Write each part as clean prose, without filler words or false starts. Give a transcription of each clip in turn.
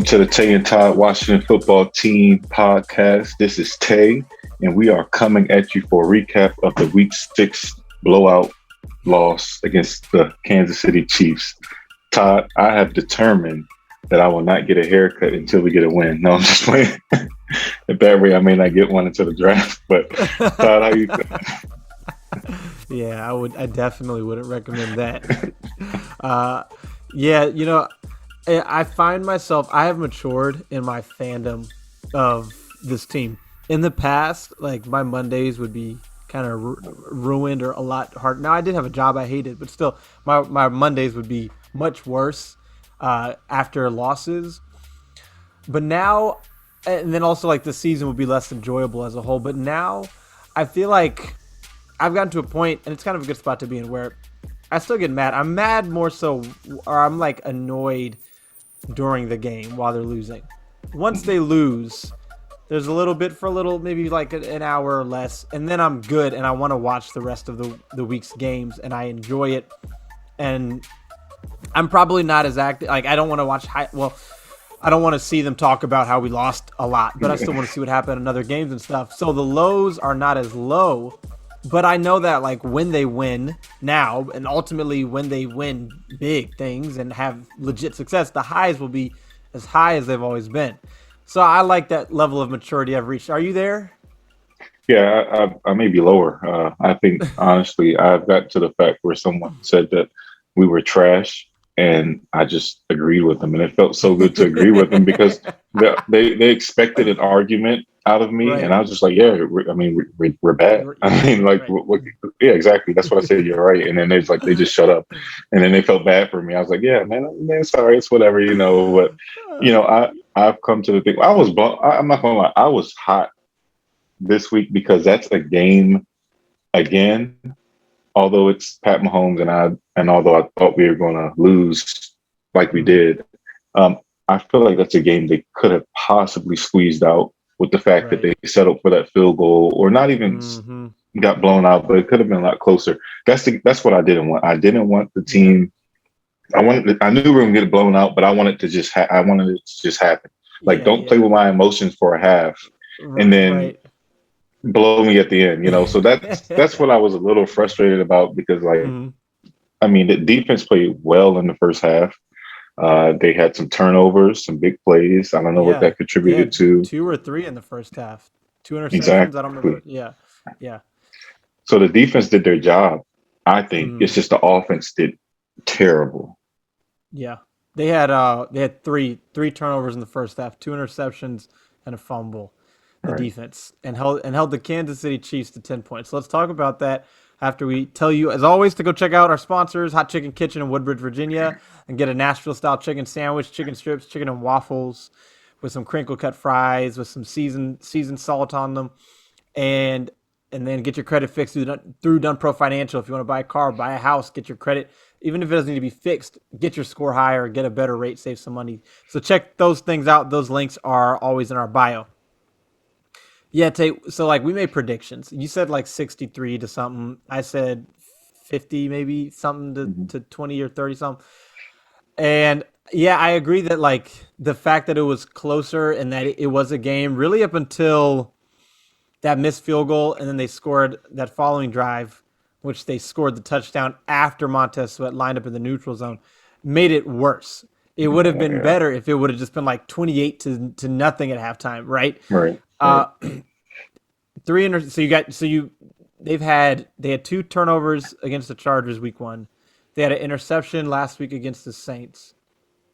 to the Tay and Todd Washington Football Team podcast. This is Tay, and we are coming at you for a recap of the Week 6 blowout loss against the Kansas City Chiefs. Todd, I have determined that I will not get a haircut until we get a win. No, I'm just playing. That way I may not get one until the draft. But Todd, how you feeling? Yeah, I definitely wouldn't recommend that. Yeah, I find myself, I have matured in my fandom of this team. In the past, like, my Mondays would be kind of ruined or a lot hard. Now, I did have a job I hated, but still, my Mondays would be much worse after losses. But now, and then also, like, the season would be less enjoyable as a whole. But now, I feel like I've gotten to a point, and it's kind of a good spot to be in, where I still get mad. I'm mad more so, or I'm, like, annoyed during the game while they're losing. Once they lose, there's a little bit for a little, maybe like an hour or less, and then I'm good and I want to watch the rest of the week's games and I enjoy it. And I'm probably not as active. Like, I don't want to watch I don't want to see them talk about how we lost a lot, but I still want to see what happened in other games and stuff. So the lows are not as low, but I know that, like, when they win now, and ultimately when they win big things and have legit success, the highs will be as high as they've always been. So I like that level of maturity I've reached. Are you there? Yeah, I may be lower. I think, honestly, I've got to the fact where someone said that we were trash, and I just agreed with them. And it felt so good to agree with them because they expected an argument out of me. Right. And I was just like, yeah, we're bad. I mean, like, right. Yeah, exactly. That's what I said. You're right. And then they just shut up. And then they felt bad for me. I was like, yeah, man, sorry. It's whatever, But, I've come to the thing. I'm not going to lie. I was hot this week because that's a game again. Although it's Pat Mahomes and although I thought we were going to lose like we did, I feel like that's a game they could have possibly squeezed out with the fact that they settled for that field goal, or not even got blown out, but it could have been a lot closer. That's what I didn't want. I didn't want the team. I knew we were going to get blown out, but I wanted it to just happen. Like, don't play with my emotions for a half, and then blow me at the end, So that's what I was a little frustrated about because, like, the defense played well in the first half. They had some turnovers, some big plays. I don't know what that contributed to. 2 or 3 in the first half. 2 interceptions. Exactly. I don't remember. Yeah. So the defense did their job. I think it's just the offense did terrible. Yeah, they had three turnovers in the first half, 2 interceptions and a fumble. The defense and held the Kansas City Chiefs to 10 points. So let's talk about that after we tell you, as always, to go check out our sponsors, Hot Chikn Kitchn in Woodbridge, Virginia, and get a Nashville-style chicken sandwich, chicken strips, chicken and waffles with some crinkle-cut fries with some seasoned salt on them, and then get your credit fixed through Dun Pro Financial. If you want to buy a car, buy a house, get your credit. Even if it doesn't need to be fixed, get your score higher, get a better rate, save some money. So check those things out. Those links are always in our bio. Yeah, so, like, we made predictions. You said, like, 63 to something. I said 50 maybe, something to 20 or 30 something. And, yeah, I agree that, like, the fact that it was closer and that it was a game really up until that missed field goal, and then they scored that following drive, which they scored the touchdown after Montez Sweat lined up in the neutral zone, made it worse. It would have been better if it would have just been like 28 to nothing at halftime, right? Right. They had 2 turnovers against the Chargers week 1. They had an interception last week against the Saints.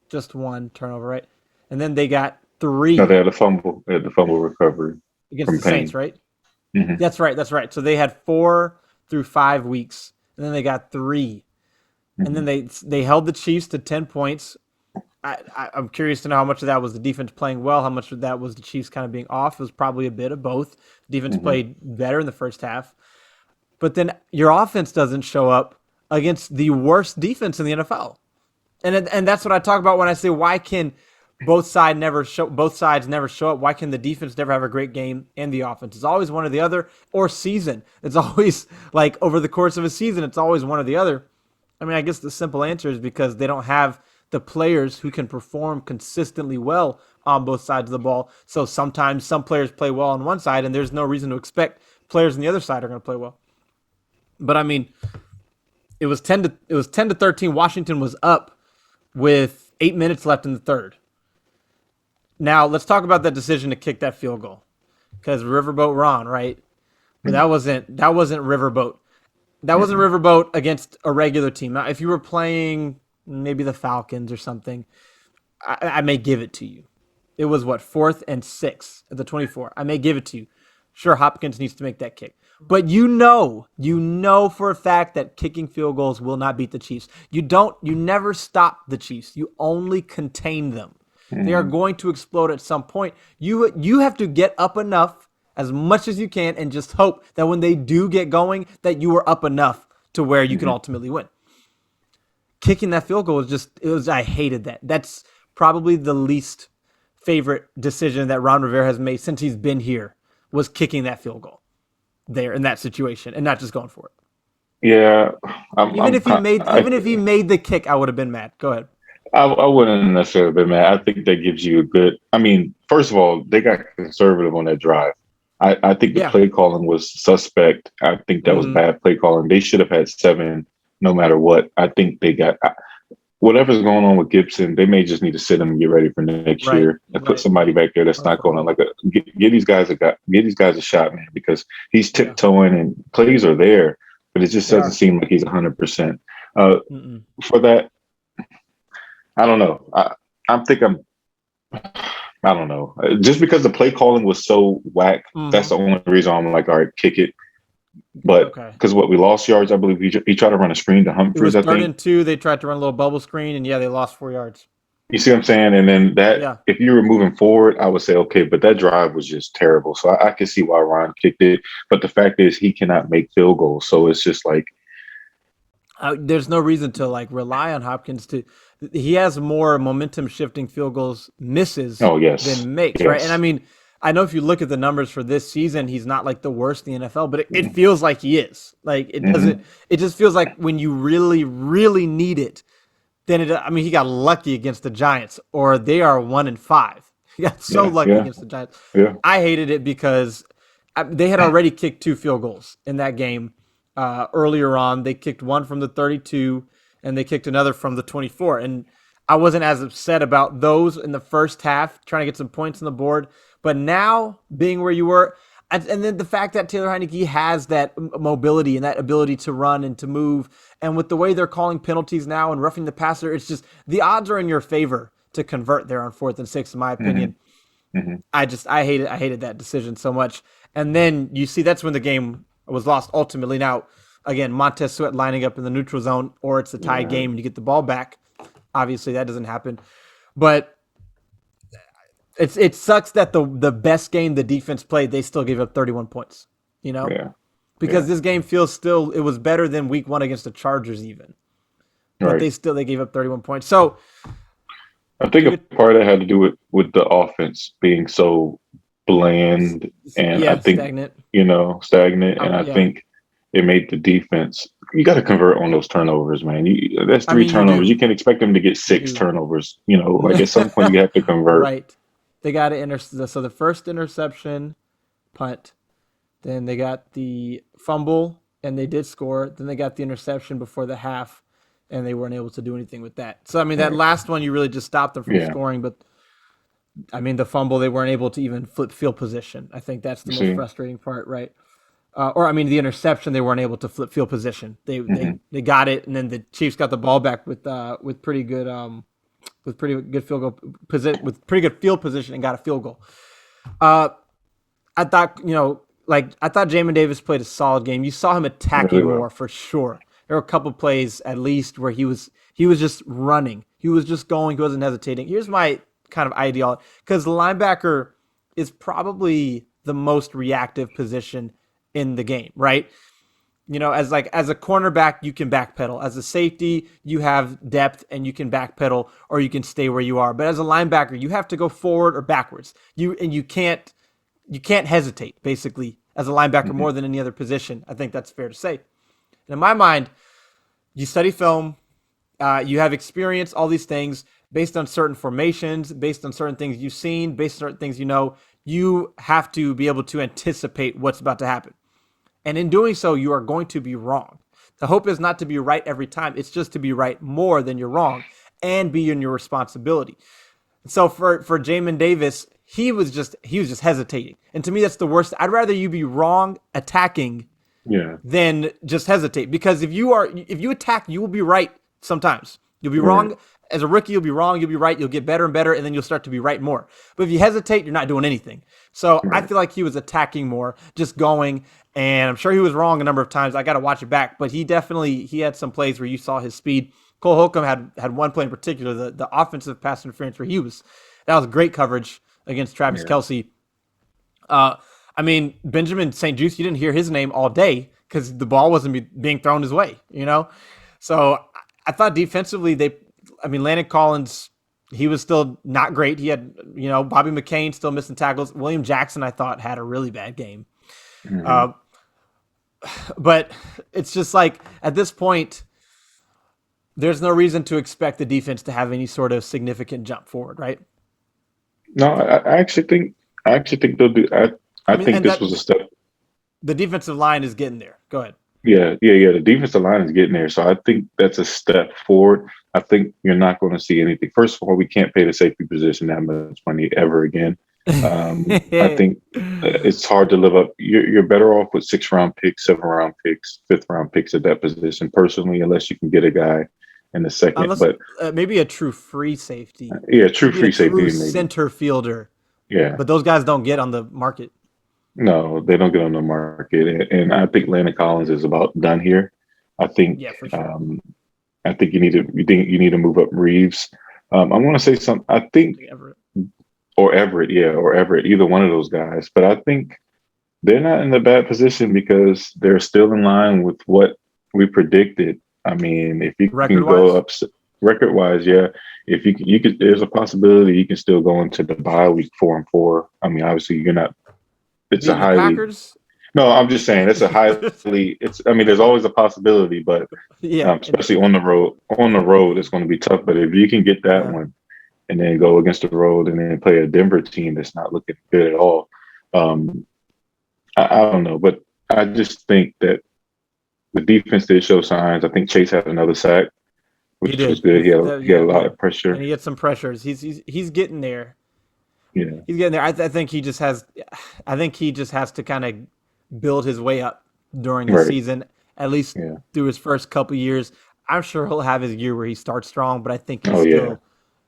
Just 1 turnover, right? And then they got 3. No, they had a fumble. They had the fumble recovery against the Saints, right? Mm-hmm. That's right. So they had 4 through 5 weeks, and then they got 3. And then they held the Chiefs to 10 points. I'm curious to know how much of that was the defense playing well, how much of that was the Chiefs kind of being off. It was probably a bit of both. Defense played better in the first half. But then your offense doesn't show up against the worst defense in the NFL. And that's what I talk about when I say, why can both sides never show up? Why can the defense never have a great game and the offense? It's always one or the other, or season. It's always, like, over the course of a season, it's always one or the other. I mean, I guess the simple answer is because they don't have the players who can perform consistently well on both sides of the ball. So sometimes some players play well on one side, and there's no reason to expect players on the other side are going to play well. But I mean, it was 10 to 13. Washington was up with 8 minutes left in the third. Now let's talk about that decision to kick that field goal, because Riverboat Ron, right? But that wasn't Riverboat. That wasn't Riverboat against a regular team. Now, if you were playing maybe the Falcons or something, I may give it to you. It was what, 4th and 6 at the 24. I may give it to you. Sure, Hopkins needs to make that kick. But you know for a fact that kicking field goals will not beat the Chiefs. You never stop the Chiefs. You only contain them. They are going to explode at some point. You have to get up enough as much as you can and just hope that when they do get going, that you are up enough to where you can ultimately win. Kicking that field goal I hated that. That's probably the least favorite decision that Ron Rivera has made since he's been here, was kicking that field goal there in that situation and not just going for it. Yeah, Even if he made the kick, I would have been mad. Go ahead. I wouldn't necessarily be mad. I think that gives you a good. I mean, first of all, they got conservative on that drive. I think the play calling was suspect. I think that was bad play calling. They should have had 7, no matter what. I think they got whatever's going on with Gibson. They may just need to sit him and get ready for next year and put somebody back there that's not going to give these guys a shot, man, because he's tiptoeing and plays are there, but it just doesn't seem like he's 100%. For that. I don't know. I don't know. Just because the play calling was so whack, that's the only reason I'm like, all right, kick it. But because we lost yards, I believe he tried to run a screen to Humphries. It was 3rd and 2. They tried to run a little bubble screen, and they lost 4 yards. You see what I'm saying? And then if you were moving forward, I would say okay, but that drive was just terrible. So I can see why Ron kicked it. But the fact is, he cannot make field goals, so it's just like. There's no reason to rely on Hopkins he has more momentum shifting field goals misses than makes, right? And I mean, I know if you look at the numbers for this season, he's not the worst in the NFL, but it feels like he is. It just feels like when you really, really need it, then he got lucky against the Giants, or they are 1-5. He got so lucky against the Giants. Yeah. I hated it because they had already kicked 2 field goals in that game. Earlier on, they kicked one from the 32 and they kicked another from the 24. And I wasn't as upset about those in the first half, trying to get some points on the board. But now, being where you were, and then the fact that Taylor Heineke has that mobility and that ability to run and to move, and with the way they're calling penalties now and roughing the passer, it's just the odds are in your favor to convert there on 4th and 6, in my opinion. I hated that decision so much. And then you see that's when the game was lost ultimately. Now, again, Montez Sweat lining up in the neutral zone, or it's a tie game and you get the ball back. Obviously, that doesn't happen. But it sucks that the best game the defense played, they still gave up 31 points. Because this game feels it was better than week 1 against the Chargers even. But they gave up 31 points. So I think a part of that had to do with the offense being so bland and I think stagnant. Stagnant, and I think it made the defense. You got to convert on those turnovers, man. That's 3 turnovers. You can expect them to get 6 turnovers. At some point you have to convert. Right. They got to so the first interception, punt. Then they got the fumble, and they did score. Then they got the interception before the half, and they weren't able to do anything with that. So that last one, you really just stopped them from scoring, but. The fumble, they weren't able to even flip field position. I think that's the most frustrating part, right? The interception, they weren't able to flip field position. They got it, and then the Chiefs got the ball back with pretty good field goal with pretty good field position and got a field goal. I thought Jamin Davis played a solid game. You saw him attacking more for sure. There were a couple plays at least where he was just running. He was just going. He wasn't hesitating. Here's my kind of ideology, because linebacker is probably the most reactive position in the game, right? As a cornerback, you can backpedal. As a safety, you have depth and you can backpedal, or you can stay where you are. But as a linebacker, you have to go forward or backwards. You can't hesitate, basically, as a linebacker more than any other position. I think that's fair to say. And in my mind, you study film, You have experience, all these things based on certain formations, based on certain things you've seen, based on certain things you know. You have to be able to anticipate what's about to happen. And in doing so, you are going to be wrong. The hope is not to be right every time, it's just to be right more than you're wrong and be in your responsibility. So for Jamin Davis, he was just hesitating. And to me that's the worst. I'd rather you be wrong attacking Yeah. than just hesitate, because if you attack, you will be right sometimes. You'll be Right. wrong as a rookie, you'll be wrong, you'll be right, you'll get better and better, and then you'll start to be right more. But if you hesitate, you're not doing anything. So I Right. feel like he was attacking more, just going, and I'm sure he was wrong a number of times. I got to watch it back, but he had some plays where you saw his speed. Cole Holcomb had one play in particular, the offensive pass interference where that was great coverage against Travis Yeah. Kelsey. uh, I mean, Benjamin St. Juste, you didn't hear his name all day because the ball wasn't being thrown his way, you know? So I thought defensively, Landon Collins, he was still not great. He had, Bobby McCain still missing tackles. William Jackson, I thought, had a really bad game. Hmm. Uh, but it's just like at this point, there's no reason to expect the defense to have any sort of significant jump forward, right? No, I actually think they'll do. I think And this that was a step. the defensive line is getting there. Go ahead. Yeah, yeah, yeah. The defensive line is getting there, so I think that's a step forward. I think you're not going to see anything. First of all, we can't pay the safety position that much money ever again. I think it's hard to live up. You're better off with 6 round picks, 7 round picks, 5th round picks at that position, personally, unless you can get a guy in the second. Unless But maybe a true free safety, yeah, true maybe a free true safety, maybe. center fielder, Yeah. but those guys don't get on the market. No, they don't get on the market, and I think Landon Collins is about done here. I think Yeah, for sure. um, I think you need to move up Reeves. I want to say something. I think Like Everett. or Everett, yeah, or Everett, either one of those guys. But I think they're not in a bad position because they're still in line with what we predicted. I mean, if you Record can go wise, up record wise, yeah. If you could, there's a possibility you can still go into the bye week 4-4. I mean, obviously you're not. It's a beating the highly Packers. no. I'm just saying it's a highly. It's. I mean, there's always a possibility, but Yeah, especially on the road. On the road, it's going to be tough. But if you can get that yeah. one and then go against the road and then play a Denver team that's not looking good at all, um, I don't know. But I just think that the defense did show signs. I think Chase had another sack, He which was did. good. He had Yeah, a lot yeah, of and pressure. he had some pressures. He's getting there. Yeah, He's getting there. I think he just has. I think he just has to kind of build his way up during the right. season, at least Yeah. through his first couple years. I'm sure he'll have his year where he starts strong, but I think he's Oh yeah. still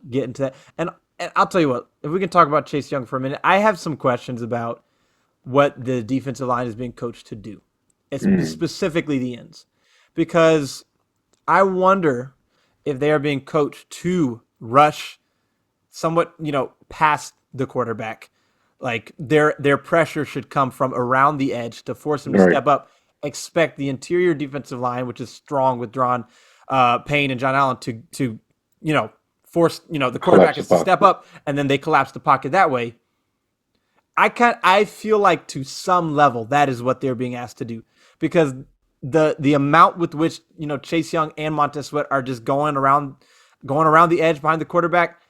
getting to that. And I'll tell you what, if we can talk about Chase Young for a minute, I have some questions about what the defensive line is being coached to do, it's Mm, specifically the ends, because I wonder if they are being coached to rush somewhat, past the quarterback. Like their pressure should come from around the edge to force him to right. step up. Expect the interior defensive line, which is strong with Drawn Payne and John Allen, to force the quarterback Collapse the is to step pocket. up, and then they collapse the pocket that way. I feel like to some level that is what they're being asked to do, because the amount with which Chase Young and Montez Sweat are just going around the edge behind the quarterback,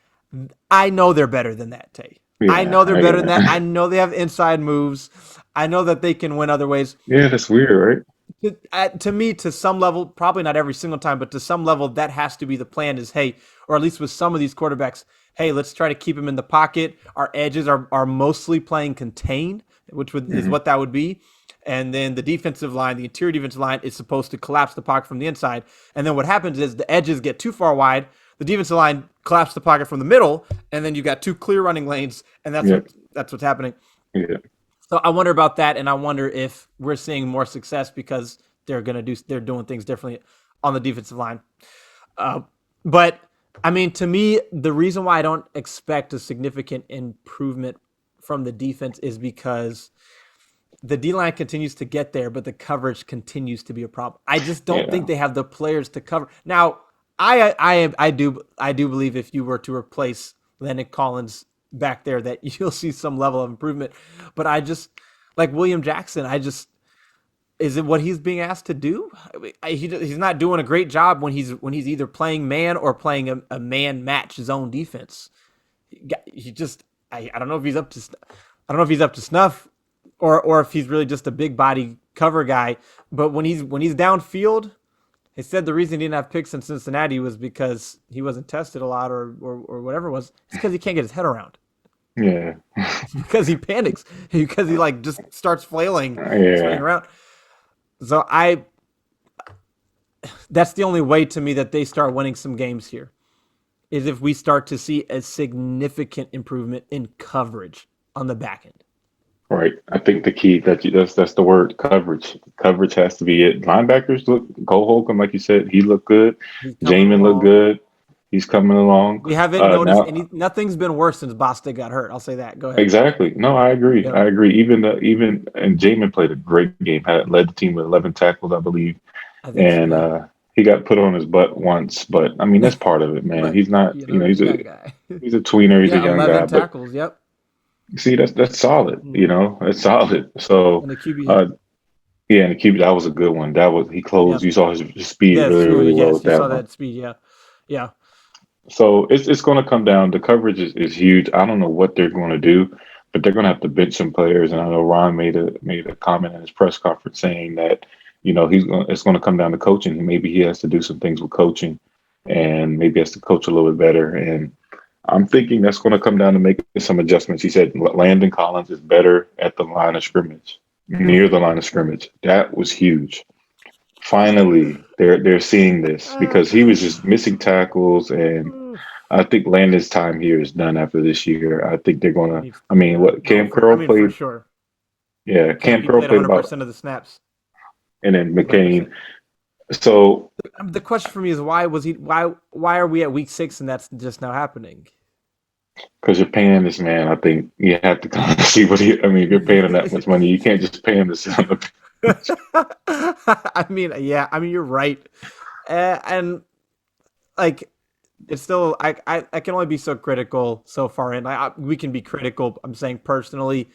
I know they're better than that, Tay. I Yeah. know they're better than that. Yeah. I know they have inside moves. I know that they can win other ways. Yeah. That's weird, right? To me, to some level, probably not every single time, but to some level, that has to be the plan is, hey, or at least with some of these quarterbacks, hey, let's try to keep him in the pocket. Our edges are mostly playing contain, is Hmm. what that would be. And then the defensive line, the interior defensive line, is supposed to collapse the pocket from the inside. And then what happens is the edges get too far wide. The defensive line collapses the pocket from the middle, and then you got two clear running lanes, and Yeah. that's what's happening. Yeah. So I wonder about that, and I wonder if we're seeing more success because they're doing things differently on the defensive line. Uh, but I mean, to me, the reason why I don't expect a significant improvement from the defense is because the D line continues to get there, but the coverage continues to be a problem. I just don't Yeah. think they have the players to cover. Now, I do believe if you were to replace Landon Collins back there, that you'll see some level of improvement. But I just like William Jackson. Is it what he's being asked to do? He's not doing a great job when he's either playing man or playing a man match zone defense. He just I don't know if he's up to I don't know if he's up to snuff or if he's really just a big body cover guy. But when he's downfield, they said the reason he didn't have picks in Cincinnati was because he wasn't tested a lot or whatever it was. It's because he can't get his head around. Yeah. Because he panics. Because he like just starts flailing, swinging Yeah. around. So that's the only way to me that they start winning some games here is if we start to see a significant improvement in coverage on the back end. Right. I think the key that's the word coverage. Coverage has to be it. Linebackers look Cole Holcomb, like you said, he looked good. He's coming Jamin looked along. good. He's coming along. We haven't noticed Now nothing's been worse since Bostic got hurt. I'll say that. Go ahead. exactly. No, I agree. Yeah, I agree. Even and Jamin played a great game. Had led the team with 11 tackles, I believe. I think so. And Yeah. he got put on his butt once, but I mean that's part of it, man. But He's not, young guy. he's a tweener, he's a Yeah, young guy, 11 but tackles. Yep. see that's solid, Mhm. that's solid. So And the QB uh hit. yeah, and the QB that was a good one. That was he closed. Yep. You saw his speed Yes, really, really well yes, with you that saw one. that speed. Yeah. Yeah. So it's going to come down. The coverage is huge. I don't know what they're going to do, but they're going to have to bench some players. And I know Ron made a comment in his press conference saying that it's going to come down to coaching. Maybe he has to do some things with coaching, and maybe has to coach a little bit better. And I'm thinking that's going to come down to making some adjustments. He said Landon Collins is better at the line of scrimmage, near the line of scrimmage. That was huge. Finally, they're seeing this because he was just missing tackles, and I think Landon's time here is done after this year. I think they're gonna. I mean, what No, Cam Curl for played? sure. Yeah, Cam He Curl played played about, 100% of the snaps. and then McCain. 100%. So The question for me is why are we at week 6 and that's just now happening? because you're paying this man, I think you have to kind of see what he. I mean, if you're paying him that much money, you can't just pay him to sit on the. I mean, yeah, I mean you're right. And like it's still I can only be so critical so far in. We can be critical. I'm saying personally,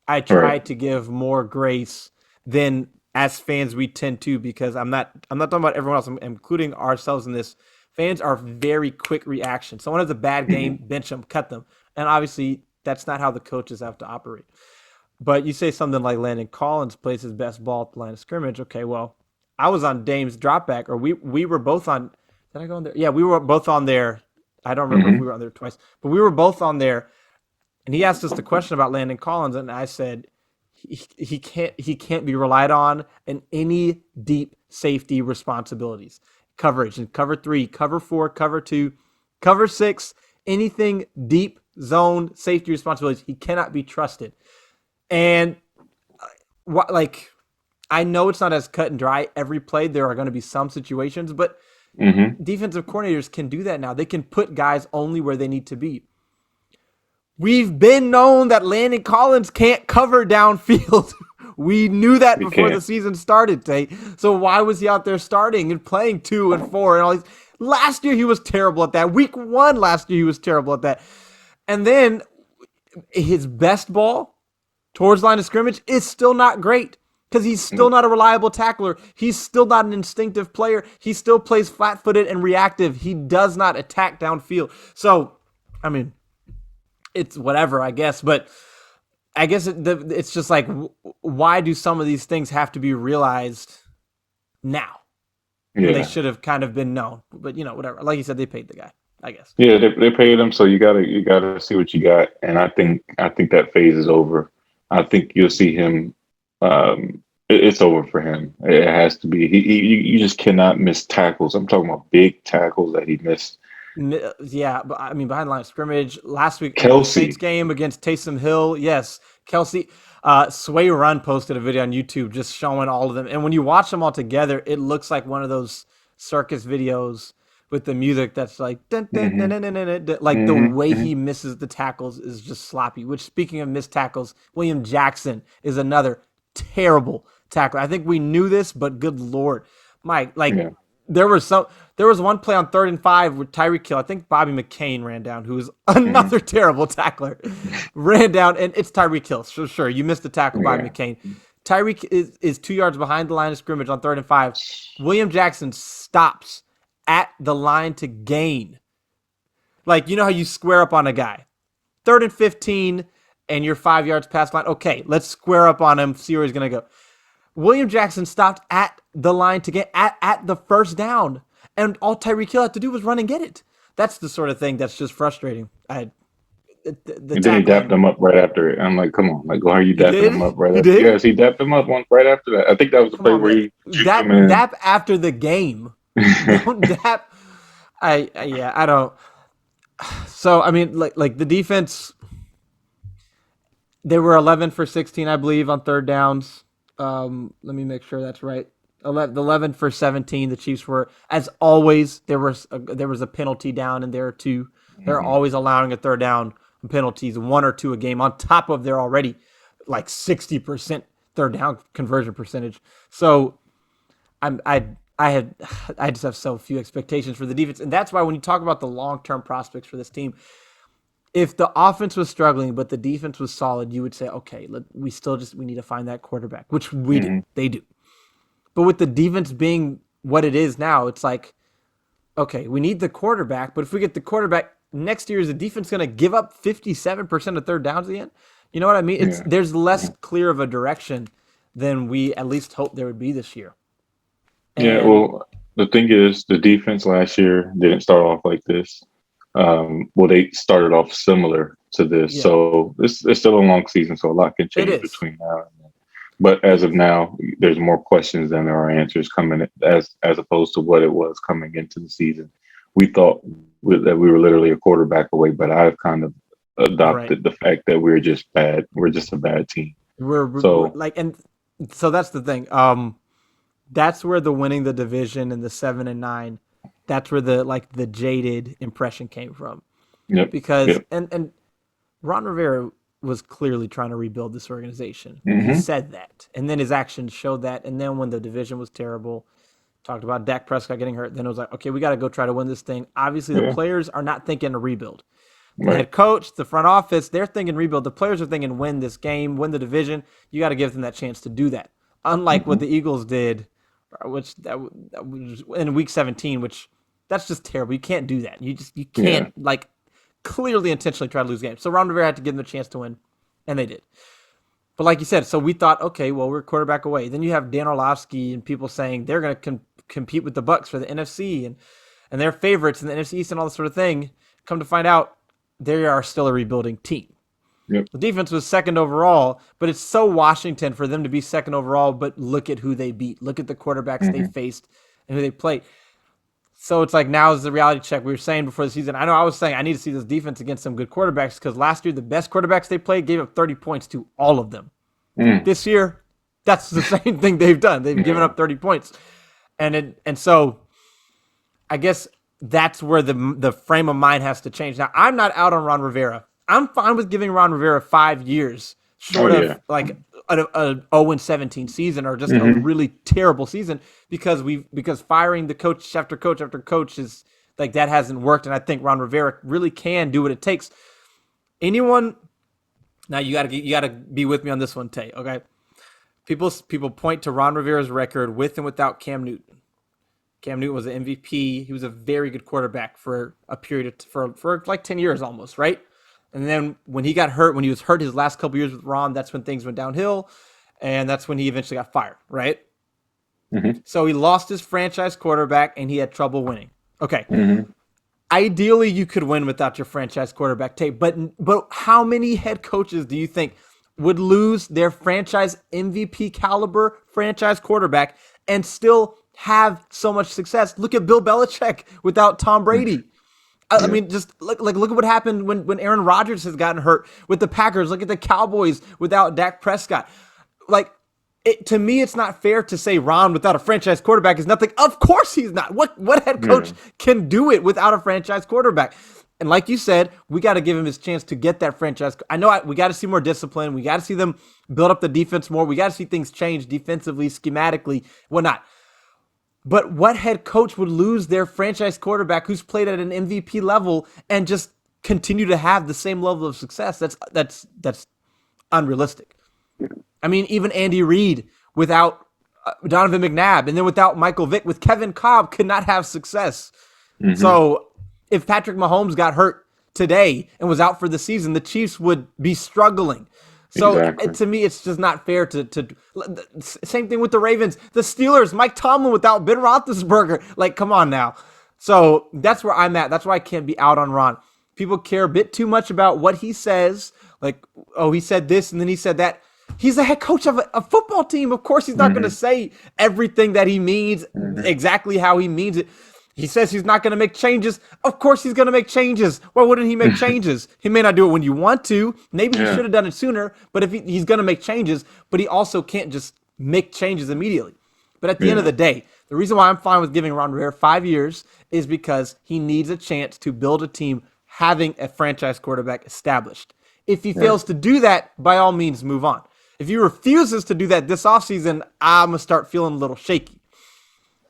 I Right. try to give more grace than as fans we tend to because I'm not talking about everyone else. I'm including ourselves in this. Fans are very quick reaction. Someone has a bad game, Hmm. bench them, cut them, and obviously that's not how the coaches have to operate. But you say something like Landon Collins plays his best ball at the line of scrimmage. Okay, well, I was on Dame's dropback, or we were both on. Did I go on there? Yeah, we were both on there. I don't remember if we Hmm. were on there twice, but we were both on there. And he asked us the question about Landon Collins, and I said he can't be relied on in any deep safety responsibilities, coverage and cover 3, cover 4, cover 2, cover 6, anything deep zone safety responsibilities. He cannot be trusted. And like I know it's not as cut and dry every play. There are going to be some situations, but Hmm. defensive coordinators can do that now. They can put guys only where they need to be. We've been known that Landon Collins can't cover downfield. We knew that You before the can't. season started, Tate. So why was he out there starting and playing 2 and 4 and all these? Last year he was terrible at that. Week 1 last year he was terrible at that. And then his best ball towards line of scrimmage is still not great because he's still Nope. not a reliable tackler. He's still not an instinctive player. He still plays flat-footed and reactive. He does not attack downfield. So, I mean, it's whatever, I guess. But I guess it's just like, why do some of these things have to be realized now when they Yeah. should have kind of been known? But whatever. Like you said, they paid the guy, I guess. Yeah, they paid him, so you gotta see what you got, and I think that phase is over. I think you'll see him. It's over for him. It has to be. You just cannot miss tackles. I'm talking about big tackles that he missed. Yeah, but I mean, behind the line of scrimmage last week, the Saints Kelsey. game against Taysom Hill, yes, Kelsey, Sway Run posted a video on YouTube just showing all of them, and when you watch them all together, it looks like one of those circus videos with the music that's like dun, dun, dun, Hmm. dun, dun, dun, dun. Like the Hmm. way Hmm. he misses the tackles is just sloppy. Which, speaking of missed tackles, William Jackson is another terrible tackler. I think we knew this, but good lord, Mike, like Yeah. there was some. There was one play on 3rd and 5 with Tyreek Hill. I think Bobby McCain ran down, who was Hmm. another terrible tackler. Ran down, and it's Tyreek Hill. So sure, you missed the tackle by Yeah. McCain. Tyreek is 2 yards behind the line of scrimmage on 3rd and 5. William Jackson stops at the line to gain. Like, you know how you square up on a guy. 3rd and 15, and you're 5 yards past line. Okay, let's square up on him, see where he's going to go. William Jackson stopped at the line to get at the first down, and all Tyreek Hill had to do was run and get it. That's the sort of thing that's just frustrating. The And then he dapped tackling. him up right after it. I'm like, come on, like, why are you He dapping him did? up right He after? did? Yes, he dapped him up right after that. I think that was the Come play on, where man. he juked him in. Dap after the game. Don't dap. Yeah, I don't. So I mean, like the defense, they were 11 for 16, I believe, on 3rd downs. Let me make sure that's right. 11 for 17. The Chiefs were, as always, there was a penalty down in there too. They're Mhm. always allowing a 3rd down penalties, 1 or 2 a game, on top of their already like 60% 3rd down conversion percentage. So I'm I just have so few expectations for the defense, and that's why when you talk about the long-term prospects for this team, if the offense was struggling but the defense was solid, you would say, okay, we need to find that quarterback, which we do. Mhm. They do. But with the defense being what it is now, it's like, okay, we need the quarterback, but if we get the quarterback next year, is the defense going to give up 57% of 3rd downs again? You know what I mean? Yeah. There's less clear of a direction than we at least hoped there would be this year. Yeah. And Well, the thing is, the defense last year didn't start off like this. Well, they started off similar to this, yeah, so it's still a long season, so a lot can it change is. between now and then. But It as of is. now, there's more questions than there are answers coming as opposed to what it was coming into the season. We thought that we were literally a quarterback away, but I've kind of Right. adopted the fact that we're just bad. We're just a bad team. We're So like, and so that's the thing. That's where the winning the division and the 7-9, that's where the jaded impression came from. yep, Because yep, and Ron Rivera was clearly trying to rebuild this organization. He hmm said that, and then his actions showed that. And then when the division was terrible, talked about Dak Prescott getting hurt. Then it was like, okay, we got to go try to win this thing. Obviously, the yeah, players are not thinking a rebuild. The right, head coach, the front office, they're thinking rebuild. The players are thinking win this game, win the division. You got to give them that chance to do that. Unlike what hmm the Eagles did, which that was in Week 17, which that's just terrible. You can't do that. You can't yeah, like clearly intentionally try to lose games. So Ron Rivera had to give them a chance to win, and they did. But like you said, so we thought, okay, well, we're quarterback away. Then you have Dan Orlovsky and people saying they're going to compete with the Bucks for the NFC and they're favorites in the NFC East and all this sort of thing. Come to find out, they are still a rebuilding team. yep, The defense was second overall, but it's so Washington for them to be second overall. But look at who they beat. Look at the quarterbacks they hmm faced and who they played. So it's like now is the reality check. We were saying before the season. I know I was saying I need to see this defense against some good quarterbacks because last year the best quarterbacks they played gave up 30 points to all of them. mm, This year, that's the same thing they've done. They've given yeah, up 30 points, and so I guess that's where the frame of mind has to change. Now, I'm not out on Ron Rivera. I'm fine with giving Ron Rivera 5 years, oh short yeah, of like a 0-17 season or just a hmm really terrible season because firing the coach after coach after coach is like that hasn't worked. And I think Ron Rivera really can do what it takes. Anyone now you gotta be with me on this one, Tay. Okay, people point to Ron Rivera's record with and without Cam Newton. Cam Newton was an MVP. He was a very good quarterback for a period for like 10 years almost, right? And then when he got hurt, when he was hurt his last couple years with Ron, that's when things went downhill, and that's when he eventually got fired, right? hmm So he lost his franchise quarterback and he had trouble winning. Okay, hmm ideally you could win without your franchise quarterback tape, but how many head coaches do you think would lose their franchise MVP caliber franchise quarterback and still have so much success? Look at Bill Belichick without Tom Brady. I yeah, mean, just look at what happened when Aaron Rodgers has gotten hurt with the Packers. Look at the Cowboys without Dak Prescott. Like, to me, it's not fair to say Ron without a franchise quarterback is nothing. Of course he's not. What head yeah, coach can do it without a franchise quarterback? And like you said, we got to give him his chance to get that franchise. I know we got to see more discipline. We got to see them build up the defense more. We got to see things change defensively, schematically, whatnot. But what head coach would lose their franchise quarterback who's played at an MVP level and just continue to have the same level of success? That's unrealistic. I mean, even Andy Reid without Donovan McNabb, and then without Michael Vick, with Kevin Kolb, could not have success. Hmm. So if Patrick Mahomes got hurt today and was out for the season, the Chiefs would be struggling. So Exactly. to me, it's just not fair to same thing with the Ravens, the Steelers, Mike Tomlin without Ben Roethlisberger. Like, come on now. So that's where I'm at. That's why I can't be out on Ron. People care a bit too much about what he says. Like, oh, he said this and then he said that. He's the head coach of a football team. Of course, he's not going to Hmm. say everything that he means Hmm. exactly how he means it. He says he's not going to make changes. Of course, he's going to make changes. Why wouldn't he make changes? He may not do it when you want to. Maybe he Yeah. should have done it sooner. But if he's going to make changes, but he also can't just make changes immediately. But at the end of Yeah. the day, the reason why I'm fine with giving Ron Rivera 5 years is because he needs a chance to build a team having a franchise quarterback established. If he Right. fails to do that, by all means, move on. If he refuses to do that this offseason, I'm gonna start feeling a little shaky.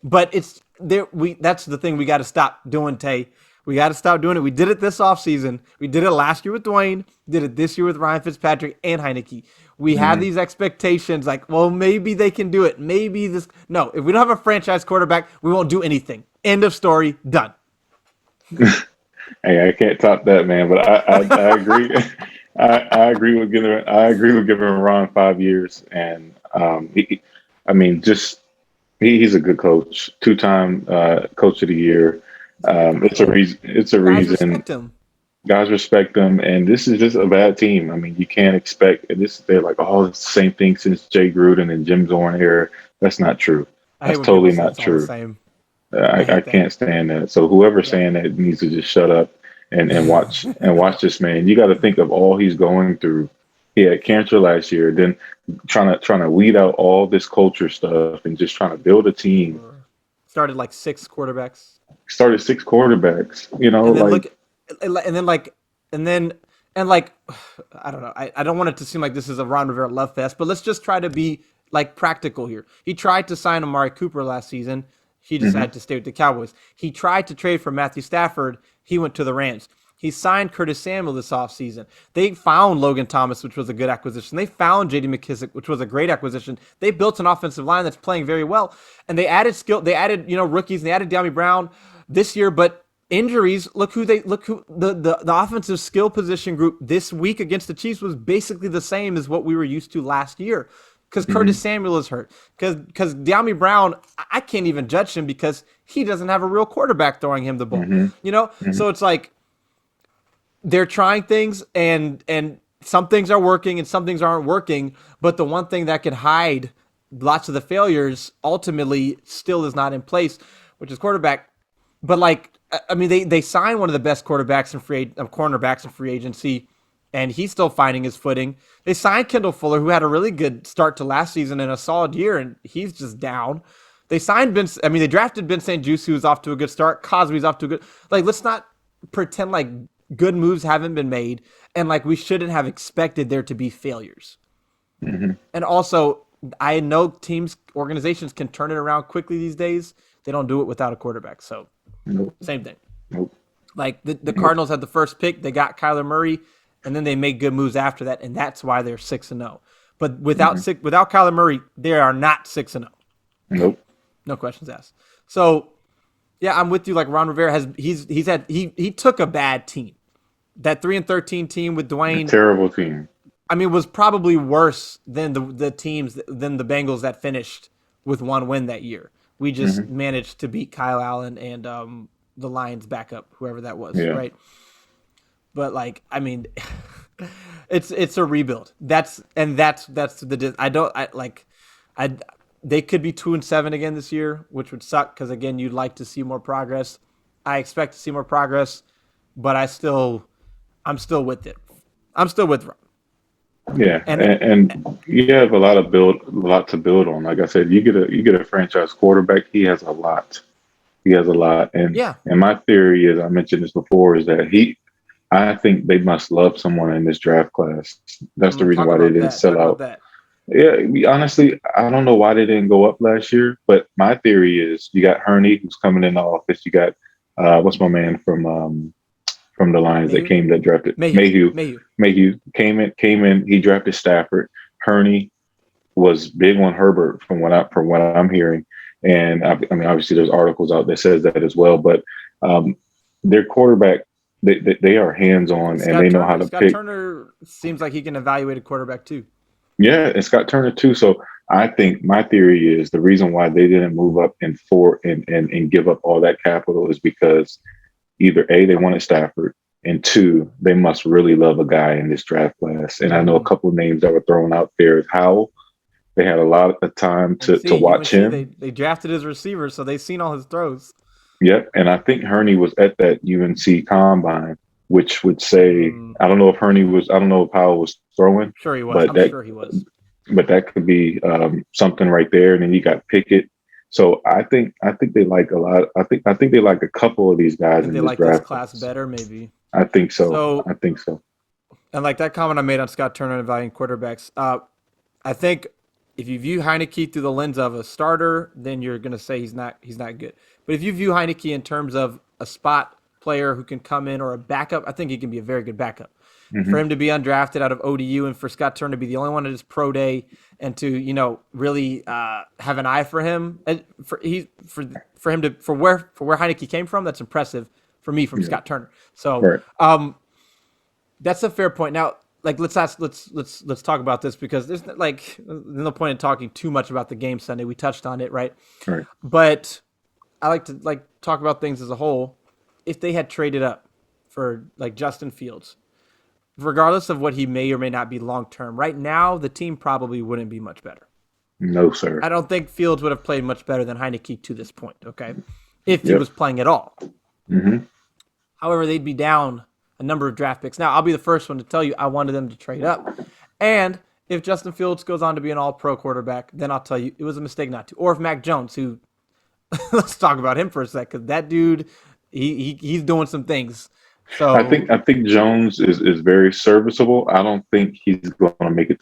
But it's there. That's the thing we got to stop doing, Tay. We got to stop doing it. We did it this offseason. We did it last year with Dwayne. Did it this year with Ryan Fitzpatrick and Heineke. We have Hmm. these expectations like, well, maybe they can do it. Maybe this. No, if we don't have a franchise quarterback, we won't do anything. End of story. Done. Hey, I can't top that, man. But I agree. I agree with giving Ron 5 years, and I mean, just he's a good coach, two-time coach of the year. It's a reason. It's a Guys reason. respect him. Guys respect them, and this is just a bad team. I mean, you can't expect this. They're like, oh, it's the same thing since Jay Gruden and Jim Zorn here. That's not true. I hate That's when people totally say not it's all the true. same. I I hate that. can't stand that. So whoever's Yeah. saying that needs to just shut up and watch this man. You got to think of all he's going through. He had cancer last year, then trying to weed out all this culture stuff and just trying to build a team. Started like six quarterbacks. Started six quarterbacks. You know, And then like look, and then like, and then and like, I don't know. I don't want it to seem like this is a Ron Rivera love fest, but let's just try to be like practical here. He tried to sign Amari Cooper last season. He mhm, decided to stay with the Cowboys. He tried to trade for Matthew Stafford. He went to the Rams. He signed Curtis Samuel this offseason. They found Logan Thomas, which was a good acquisition. They found J.D. McKissick, which was a great acquisition. They built an offensive line that's playing very well, and they added skill. They added rookies. And they added De'Ami Brown this year, but injuries. Look who the offensive skill position group this week against the Chiefs was basically the same as what we were used to last year. Because Curtis mhm, Samuel is hurt. Because De'Ami Brown, I can't even judge him because he doesn't have a real quarterback throwing him the ball. mhm, mhm, So it's like they're trying things and some things are working and some things aren't working, but the one thing that can hide lots of the failures ultimately still is not in place, which is quarterback. But like, I mean, they signed one of the best cornerbacks in free agency, and he's still finding his footing. They signed Kendall Fuller, who had a really good start to last season and a solid year, and he's just down. They signed Ben. I mean, they drafted Ben St. Juste, who's off to a good start. Cosby's off to a good. Like, let's not pretend like good moves haven't been made, and like we shouldn't have expected there to be failures. mhm. And also, I know teams, organizations can turn it around quickly these days. They don't do it without a quarterback. So Nope, same thing. nope, Like the nope. Cardinals had the first pick, they got Kyler Murray, and then they made good moves after that, and that's why they're 6-0. But Mhm, without Kyler Murray, they are not 6-0. nope. No questions asked. So yeah, I'm with you. Like Ron Rivera he took a bad team. That 3-13 team with A Dwayne, terrible team. I mean, was probably worse than the teams than the Bengals that finished with one win that year. We just Hmm. managed to beat Kyle Allen and the Lions backup, whoever that was, Yeah. right? But like, I mean, it's a rebuild. That's I don't I like I they could be 2-7 again this year, which would suck because again, you'd like to see more progress. I expect to see more progress, but I'm still with it. I'm still with Ron. Yeah, And and you have a lot to build on. Like I said, you get a franchise quarterback. He has a lot. He has a lot, yeah, and my theory is, I mentioned this before, is that I think they must love someone in this draft class. That's the reason talk why they about didn't that. Talk sell about out. that. Yeah, honestly, I don't know why they didn't go up last year, but my theory is you got Herney who's coming in the office. You got what's my man from the Lions Mayhew, that drafted Mayhew, Mayhew. Mayhew. Mayhew came in. He drafted Stafford. Herney. was big on Herbert from what I'm hearing, and I mean obviously there's articles out that says that as well. But their quarterback, they are hands on and they know how to Scott pick. Turner seems like he can evaluate a quarterback too. Yeah, and Scott Turner too. So I think my theory is the reason why they didn't move up and give up all that capital is because either A, they wanted Stafford, and two, they must really love a guy in this draft class. And I know a couple of names that were thrown out there is Howell. They had a lot of time to watch him. They drafted his receiver, so they've seen all his throws. Yep. And I think Hurney was at that UNC combine, which would say, I don't know if I don't know if Howell was throwing. Sure he was. But I'm sure he was. But that could be something right there. And then you got Pickett. So I think they like a lot. I think they like a couple of these guys in they this like draft this class better, maybe. I think so. I think so. And like that comment I made on Scott Turner and valuing quarterbacks, I think if you view Heineke through the lens of a starter, then you're going to say he's not good. But if you view Heineke in terms of a spot player who can come in or a backup, I think he can be a very good backup. Mm-hmm. For him to be undrafted out of ODU and for Scott Turner to be the only one at his pro day and to really have an eye for him and for where Heineke came from, that's impressive for me from Scott Turner. So right. That's a fair point. Now, like let's talk about this because there's no point in talking too much about the game Sunday. We touched on it, right? Right. But I like to talk about things as a whole. If they had traded up for Justin Fields, regardless of what he may or may not be long term, right now the team probably wouldn't be much better. No, sir. I don't think Fields would have played much better than Heineke to this point. Okay, if he was playing at all. Mm-hmm. However, they'd be down a number of draft picks. Now, I'll be the first one to tell you I wanted them to trade up. And if Justin Fields goes on to be an all-pro quarterback, then I'll tell you it was a mistake not to. Or if Mac Jones, who let's talk about him for a sec, because that dude, he's doing some things. So I think Jones is very serviceable. I don't think he's going to make it.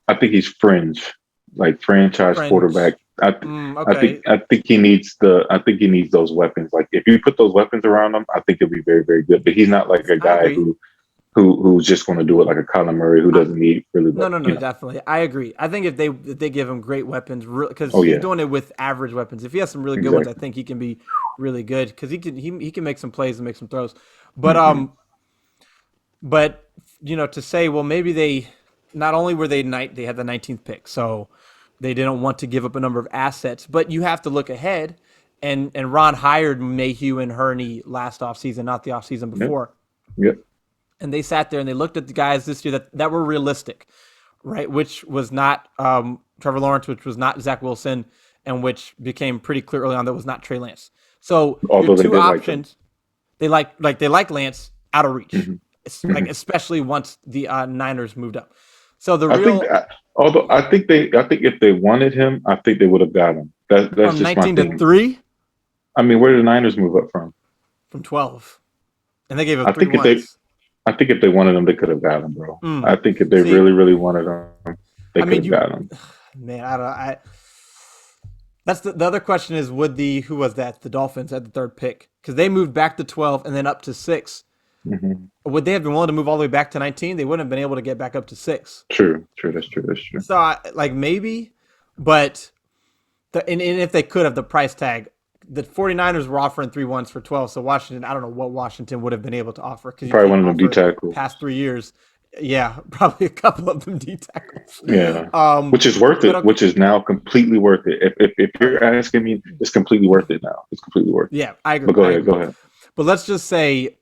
I think he's fringe, like franchise quarterback. Okay. I think he needs those weapons. Like if you put those weapons around him, I think he'll be very, very good. But he's not like a guy who's just going to do it like a Kyler Murray who doesn't need really. No, definitely. I agree. I think if they give him great weapons, because he's doing it with average weapons. If he has some really good ones, I think he can be really good because he can make some plays and make some throws. But but to say, well, maybe they not only were they had the 19th pick, so they didn't want to give up a number of assets, but you have to look ahead. And Ron hired Mayhew and Hurney last offseason, not the offseason before. Yep. And they sat there and they looked at the guys this year that were realistic, right? Which was not Trevor Lawrence, which was not Zach Wilson, and which became pretty clear early on that was not Trey Lance. So your two options, they like Lance out of reach, especially once the Niners moved up. So I think if they wanted him, I think they would have got him. That's from just 19 my to 3. I mean, where did the Niners move up from? From 12, and they gave up 3 ones. I think if they wanted him, they could have got him, bro. I think if they really, really wanted him, they could have got him. Man, that's the other question is who was that? The Dolphins at the 3rd pick because they moved back to 12 and then up to 6. Mm-hmm. Would they have been willing to move all the way back to 19? They wouldn't have been able to get back up to 6. True. That's true. So maybe, but and if they could have the price tag, the 49ers were offering 3 ones for 12. So Washington, I don't know what Washington would have been able to offer because probably one of them D tackles. Past 3 years, yeah, probably a couple of them D tackles. Yeah, which is worth it. Which is now completely worth it. If you're asking me, it's completely worth it now. It's completely worth it. Yeah, I agree. But go ahead. But let's just say,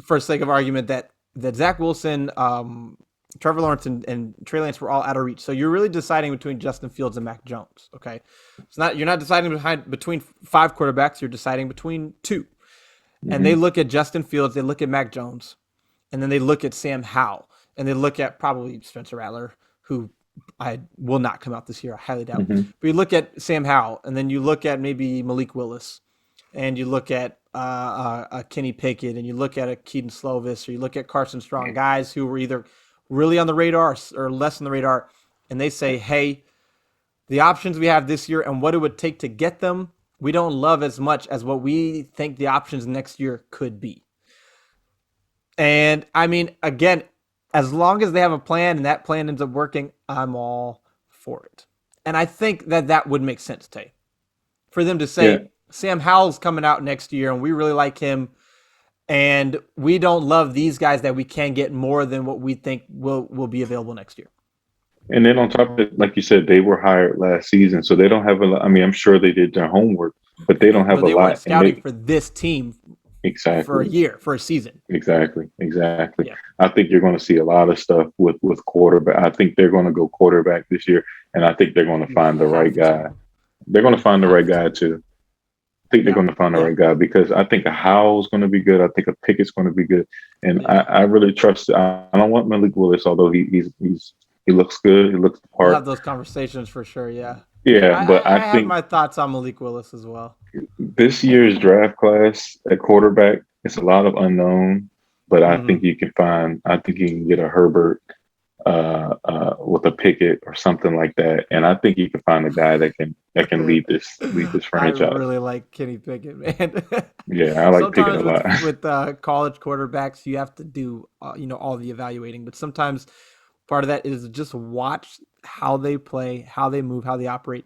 for sake of argument, that Zach Wilson, Trevor Lawrence, and Trey Lance were all out of reach. So you're really deciding between Justin Fields and Mac Jones. Okay, you're not deciding between 5 quarterbacks. You're deciding between 2. Mm-hmm. And they look at Justin Fields, they look at Mac Jones, and then they look at Sam Howell, and they look at probably Spencer Rattler, who I will not come out this year. I highly doubt. Mm-hmm. But you look at Sam Howell, and then you look at maybe Malik Willis, and you look at Kenny Pickett, and you look at a Keaton Slovis, or you look at Carson Strong, guys who were either really on the radar or less on the radar, and they say, hey, the options we have this year and what it would take to get them, we don't love as much as what we think the options next year could be. And, I mean, again, as long as they have a plan and that plan ends up working, I'm all for it. And I think that would make sense, Tay, for them to Yeah. say Sam Howell's coming out next year, and we really like him, and we don't love these guys that we can get more than what we think will be available next year. And then on top of it, like you said, they were hired last season, so they don't have a lot. I mean, I'm sure they did their homework, but they don't have But a they weren't lot. And scouting they for this team for a exactly, year, for a season. exactly. Yeah. I think you're going to see a lot of stuff with quarterback. I think they're going to go quarterback this year, and I think they're going to You find the right have guy. to. They're going to You find the right have to. guy too. I think they're Yeah. going to find the Yeah. right guy because I think a Howell's going to be good. I think a Pickett's going to be good, and Yeah. I really trust. I don't want Malik Willis, although he looks good. He looks the We'll part. have those conversations for sure. Yeah. Yeah, I, but I I have think my thoughts on Malik Willis as well. this year's draft class at quarterback, it's a lot of unknown, but I Mm-hmm. think you can find. I think you can get a Herbert with a Pickett or something like that, and I think you can find a guy that can lead this I franchise. really like Kenny Pickett, man. Yeah, I like Pickett a Sometimes lot. with college quarterbacks, you have to do all the evaluating, but sometimes part of that is just watch how they play, how they move, how they operate,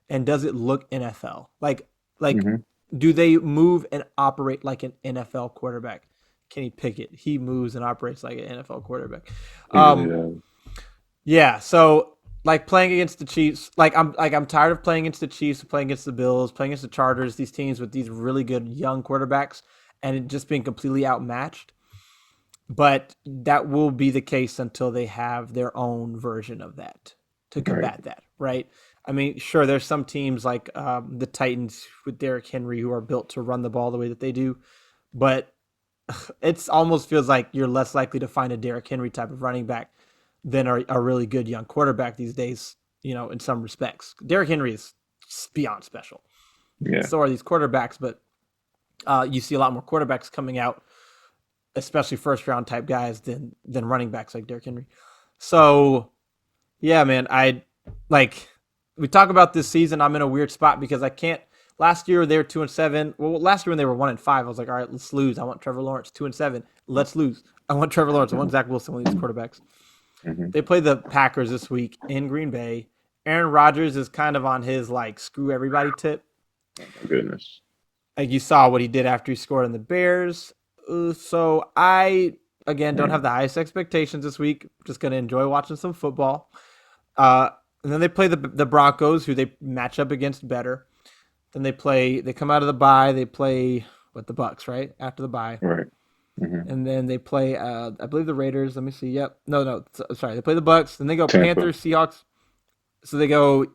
and does it look NFL? Like Hmm. do they move and operate like an NFL quarterback? Kenny Pickett, he moves and operates like an NFL quarterback. He really Um, does. yeah, so like playing against the Chiefs, I'm tired of playing against the Chiefs, playing against the Bills, playing against the Chargers, these teams with these really good young quarterbacks, and it just being completely outmatched. But that will be the case until they have their own version of that to Right. combat that, right? I mean, sure, there's some teams like the Titans with Derrick Henry who are built to run the ball the way that they do, but it almost feels like you're less likely to find a Derrick Henry type of running back than a really good young quarterback these days, in some respects. Derrick Henry is beyond special. Yeah. So are these quarterbacks, but you see a lot more quarterbacks coming out, especially first round type guys than running backs like Derrick Henry. So yeah, man, like we talk about this season. I'm in a weird spot because I can't. Last year they were 2-7. Well, last year when they were 1-5, I was like, all right, let's lose. I want Trevor Lawrence 2-7. Let's lose. I want Trevor Lawrence. I want Zach Wilson. One of these quarterbacks. Hmm. They play the Packers this week in Green Bay. Aaron Rodgers is kind of on his like screw everybody tip. Oh my goodness. Like you saw what he did after he scored on the Bears. So I again don't Yeah. have the highest expectations this week. Just gonna enjoy watching some football. And then they play the Broncos, who they match up against better. Then they come out of the bye. They play with the Bucks, right? After the bye. Right. Hmm. And then they play, I believe the Raiders. Let me see. Yep. No. Sorry. They play the Bucks. Then they go Tampa. Panthers, Seahawks. So they go.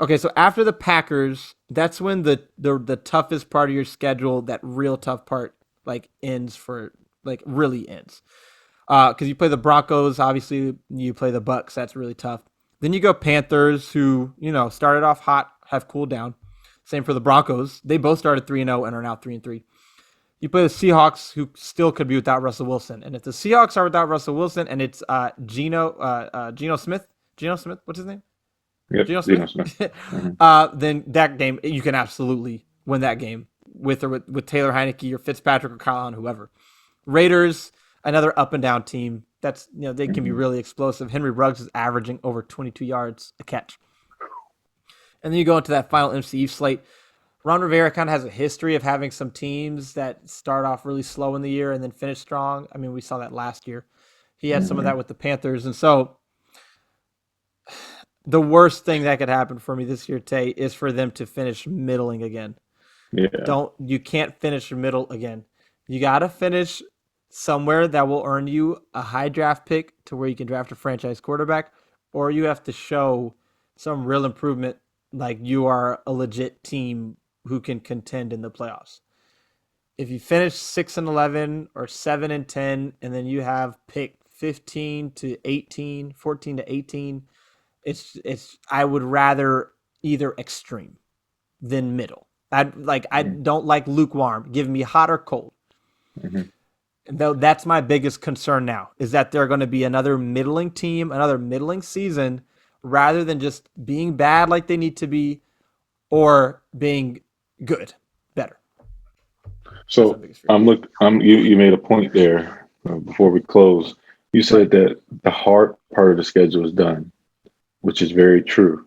Okay, so after the Packers, that's when the toughest part of your schedule, that real tough part, like ends for like really ends. Because you play the Broncos, obviously you play the Bucks. That's really tough. Then you go Panthers, who started off hot, have cooled down. Same for the Broncos. They both started 3-0 and are now 3-3. You play the Seahawks, who still could be without Russell Wilson. And if the Seahawks are without Russell Wilson, and it's Geno Smith, what's his name? Yep. Geno Geno Smith. Smith. Hmm. Then that game you can absolutely win that game with Taylor Heineke or Fitzpatrick or Kyle Allen, whoever. Raiders, another up and down team. That's they can be Hmm. really explosive. Henry Ruggs is averaging over 22 yards a catch. And then you go into that final NFC East slate. Ron Rivera kind of has a history of having some teams that start off really slow in the year and then finish strong. I mean, we saw that last year. He had some of Hmm. that with the Panthers. And so the worst thing that could happen for me this year, Tay, is for them to finish middling again. Yeah. You can't finish middle again. You got to finish somewhere that will earn you a high draft pick to where you can draft a franchise quarterback, or you have to show some real improvement, like you are a legit team who can contend in the playoffs. If you finish 6-11 or 7-10, and then you have pick 15 to 18, 14 to 18, it's I would rather either extreme than middle. I Hmm. don't like lukewarm. Give me hot or cold. Hmm. And though that's my biggest concern now is that they're going to be another middling team, another middling season, rather than just being bad like they need to be or being good, better. That's my So biggest fear. you made a point there before we close. You said Right. that the hard part of the schedule is done, which is very true.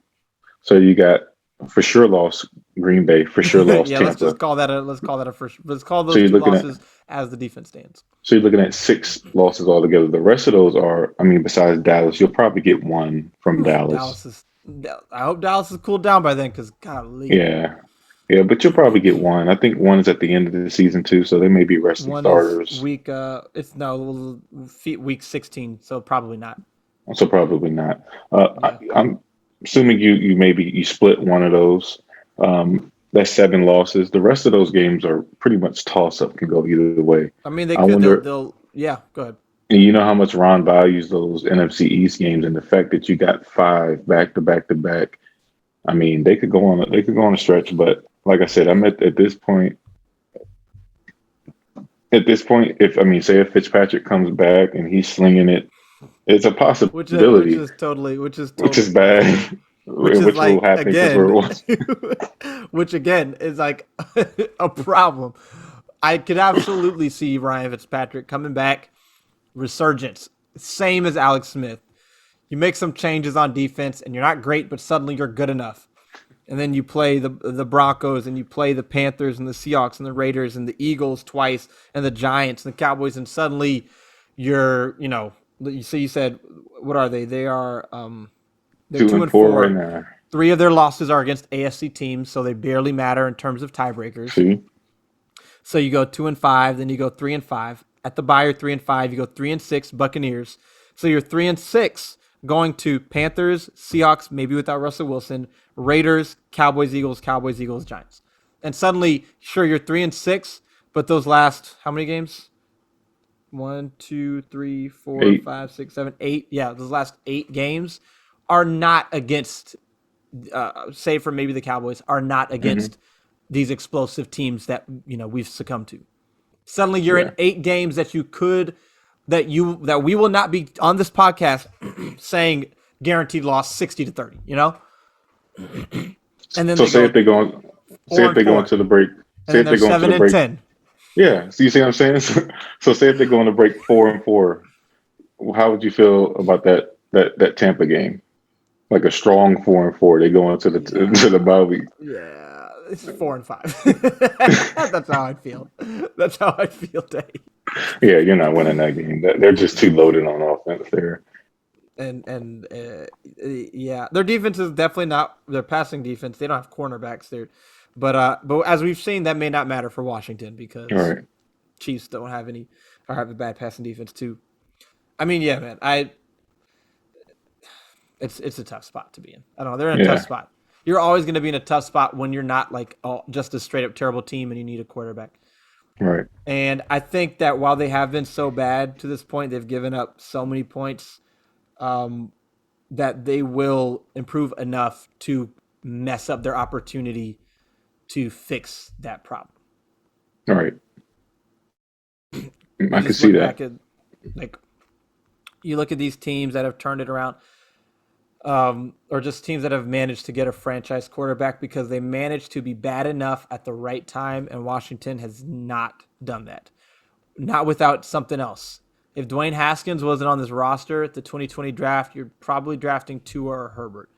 So you got for sure lost Green Bay, for sure lost Yeah, let's Tampa. just call that a let's call that a first. Let's call So those you're two looking at losses as the defense stands. so you're looking at 6 losses altogether. The rest of those are, I mean, besides Dallas, you'll probably get one from Dallas. Dallas is. I hope Dallas is cooled down by then, because golly, Yeah, yeah, but you'll probably get one. I think one is at the end of the season too, so they may be resting one is starters. week. It's no week 16, so probably not. So probably not. Yeah, I'm assuming you maybe you split one of those. That's 7 losses. The rest of those games are pretty much toss up. Can go either way. I mean they I could. wonder. They'll. Yeah, go ahead. And you know how much Ron values those NFC East games, and the fact that you got 5 back to back to back. I mean, they could go on a stretch, but like I said, I'm at this point. At this point, if I mean, say if Fitzpatrick comes back and he's slinging it, it's a Which possibility, is totally which is possible. bad, Which is which will like happen because again, we're which again is like a problem. I could absolutely see Ryan Fitzpatrick coming back, resurgence, same as Alex Smith. You make some changes on defense, and you're not great, but suddenly you're good enough. And then you play the Broncos, and you play the Panthers, and the Seahawks, and the Raiders, and the Eagles twice, and the Giants, and the Cowboys, and suddenly you're, so you said, what are they? They're two two and and four right four. now. 3 of their losses are against AFC teams, so they barely matter in terms of tiebreakers. See, So you go 2-5, then you go 3-5. At the bye, you're 3-5. You go 3-6, Buccaneers. So you're 3-6, going to Panthers, Seahawks, maybe without Russell Wilson, Raiders, Cowboys, Eagles, Giants. And suddenly, sure, you're 3-6, but those last how many games? 1, 2, 3, 4, 8. 5, 6, 7, 8. Yeah, those last 8 games are not against, save for maybe the Cowboys, are not Mm-hmm. against these explosive teams that we've succumbed to. Suddenly, you're in Yeah, 8 games that we will not be on this podcast saying guaranteed loss 60-30. And then so they go say four if and they go four, into the break, and say then if they're they go into seven the and break, ten. yeah. So you see what I'm saying? So say if they go on the break 4-4, how would you feel about that Tampa game? Like a strong 4-4, they go into the Yeah, into the bye week. yeah, it's 4-5. That's how I feel. That's how I feel, Dave. Yeah, you're not winning that game. They're just too loaded on offense there. And yeah, their defense is definitely not their passing defense. They don't have cornerbacks there, but as we've seen, that may not matter for Washington All because right. Chiefs don't have any or have a bad passing defense too. I mean, yeah, man, it's a tough spot to be in. I don't know. They're in a tough Yeah. spot. You're always going to be in a tough spot when you're not like just a straight up terrible team and you need a quarterback. Right. And I think that while they have been so bad to this point, they've given up so many points um, that they will improve enough to mess up their opportunity to fix that problem. All right. You I can just see look that. back at like you look at these teams that have turned it around. Or just teams that have managed to get a franchise quarterback because they managed to be bad enough at the right time, and Washington has not done that. Not without something else. If Dwayne Haskins wasn't on this roster at the 2020 draft, you're probably drafting Tua or Herbert.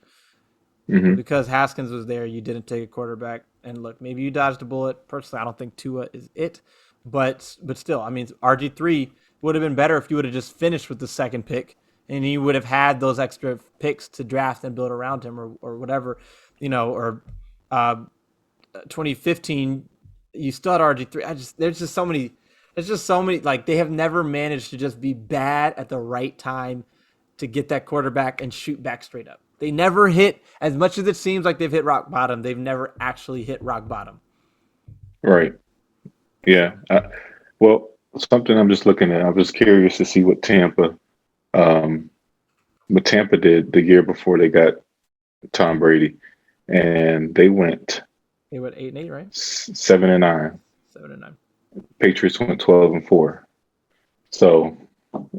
But Hmm. because Haskins was there, you didn't take a quarterback. And look, maybe you dodged a bullet. Personally, I don't think Tua is it. But still, I mean, RG3 would have been better if you would have just finished with the second pick and you would have had those extra picks to draft and build around him or whatever, or uh, 2015, you still had RG3. There's just so many, like they have never managed to just be bad at the right time to get that quarterback and shoot back straight up. They never hit, as much as it seems like they've hit rock bottom, they've never actually hit rock bottom. Right. Yeah. Well, something I'm just looking at. I was curious to see um, what Tampa did the year before they got Tom Brady, and they went They went 8-8, right? 7-9. 7-9. Patriots went 12-4. So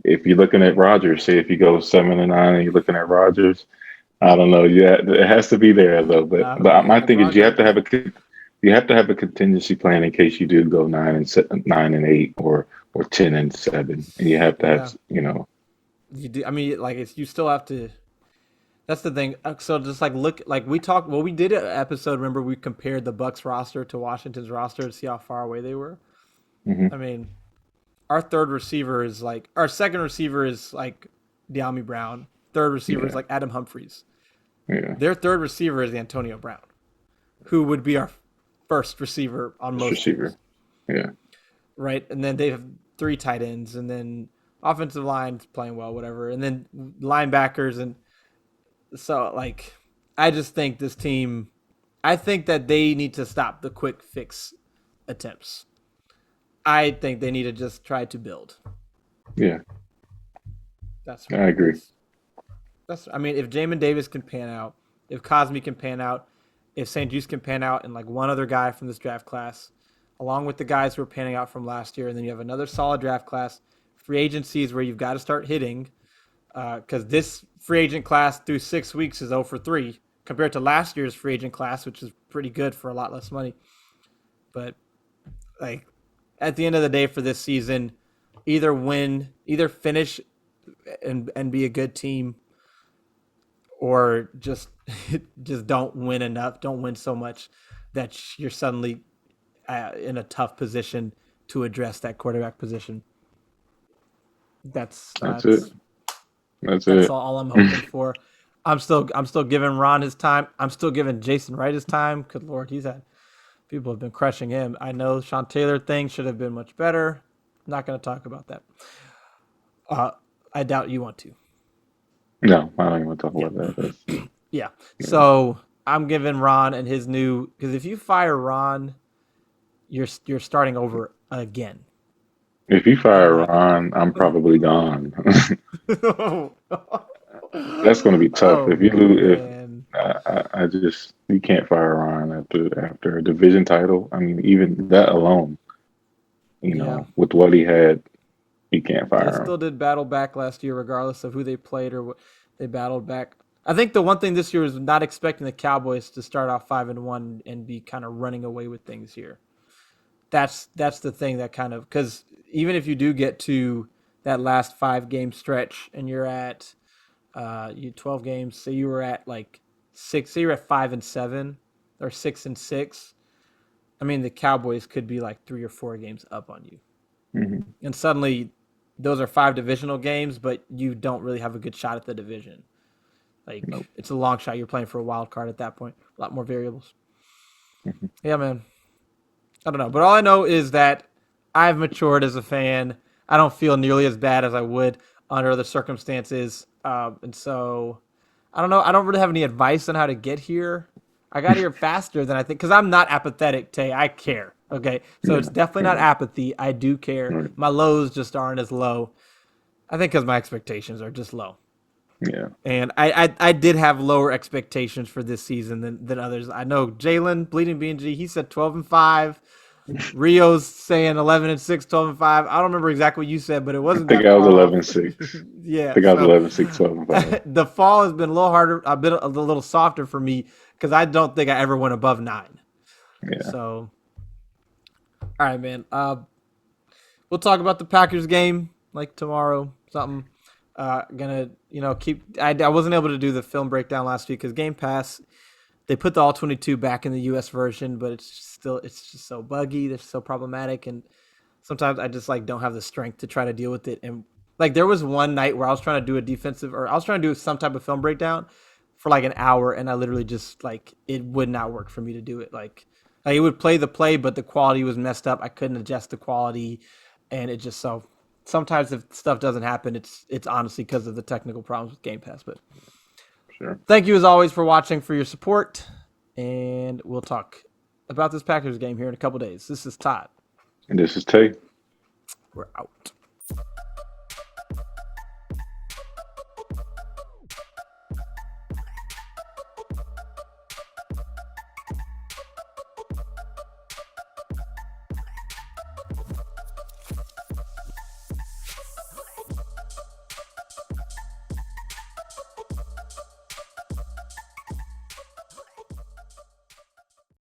if you're looking at Rodgers, say if you go 7-9 and you're looking at Rodgers, I don't know. Yeah, it has to be there though. But I don't but know. my If thing is Roger, you have to have a contingency plan in case you do go 9-8 or 10-7, and you have to yeah, have. you do. I mean, like you still have to. That's the thing. So just like look, like we talked. Well, we did an episode. Remember, we compared the Bucks roster to Washington's roster to see how far away they were. Hmm. I mean, our third receiver is like our second receiver is like De'Ami Brown. Third receiver is Yeah, like Adam Humphries. yeah, Their third receiver is Antonio Brown, who would be our first receiver on just most teams, receiver. Yeah, right? And then they have three tight ends, and then offensive line's playing well, whatever, and then linebackers, and so like I just think this team. I think that they need to stop the quick fix attempts. I think they need to just try to build. yeah, That's I agree. that's. I mean, if Jamin Davis can pan out, if Cosme can pan out, if St. Juice can pan out, and like one other guy from this draft class, along with the guys who are panning out from last year, and then you have another solid draft class. Free agencies where you've got to start hitting, because this free agent class through 6 weeks is 0 for 3 compared to last year's free agent class, which is pretty good for a lot less money. But like at the end of the day for this season, either finish and be a good team, or just don't win enough, don't win so much that you're suddenly in a tough position to address that quarterback position. That's That's it. that's That's that's it. all I'm hoping for. I'm still giving Ron his time. I'm still giving Jason Wright his time. Good Lord, he's had people have been crushing him. I know Sean Taylor thing should have been much better. Not going to talk about that. Uh, I doubt you want to. No, I don't even talk Yeah, about that. That's, yeah. yeah. So I'm giving Ron and his new, because if you fire Ron, you're starting over again. If you In fire my opinion. Ron, I'm probably gone. That's going to be tough. Oh If you lose, if man. I just you can't fire Ron after a division title. I mean, even that alone, Yeah. with what he had, you can't They fire him. still did battle back last year, regardless of who they played or what they battled back. I think the one thing this year was not expecting the Cowboys to start off 5-1 and be kind of running away with things here. That's the thing that kind of, because even if you do get to that last 5 game stretch and you're at you 12 games, say you were at like six, say you're at 5-7 or 6-6. I mean, the Cowboys could be like 3 or 4 games up on you, Hmm. and suddenly those are 5 divisional games, but you don't really have a good shot at the division. Like Nope. it's a long shot. You're playing for a wild card at that point. A lot more variables. Hmm. Yeah, man. I don't know, but all I know is that I've matured as a fan. I don't feel nearly as bad as I would under other circumstances, and so I don't know. I don't really have any advice on how to get here. I got here faster than I think because I'm not apathetic, Tay. I care. Okay, so it's Yeah. definitely not Yeah. apathy. I do care. Right. My lows just aren't as low. I think because my expectations are just low. Yeah. And I did have lower expectations for this season than others. I know Jalen Bleeding BNG, he said 12-5. Rio's saying 11-6, 12-5. I don't remember exactly what you said, but it I wasn't think that I was far off. 11-6. I Yeah, think I was so 11-6, 12-5. the fall has been a little harder, a little softer for me because I don't think I ever went above 9. Yeah. So, all right, man. We'll talk about the Packers game like tomorrow, something. Gonna keep. I wasn't able to do the film breakdown last week because Game Pass they put the all 22 back in the US version, but it's just so buggy. They're so problematic, and sometimes I just like don't have the strength to try to deal with it. And like there was one night where I was trying to do a defensive, or I was trying to do some type of film breakdown for like an hour, and I literally just like it would not work for me to do it. Like it would play the play, but the quality was messed up. I couldn't adjust the quality, and it just so sometimes if stuff doesn't happen, it's honestly because of the technical problems with Game Pass. But Sure. thank you as always for watching, for your support, and we'll talk about this Packers game here in a couple days. This is Todd. And this is Tay. We're out.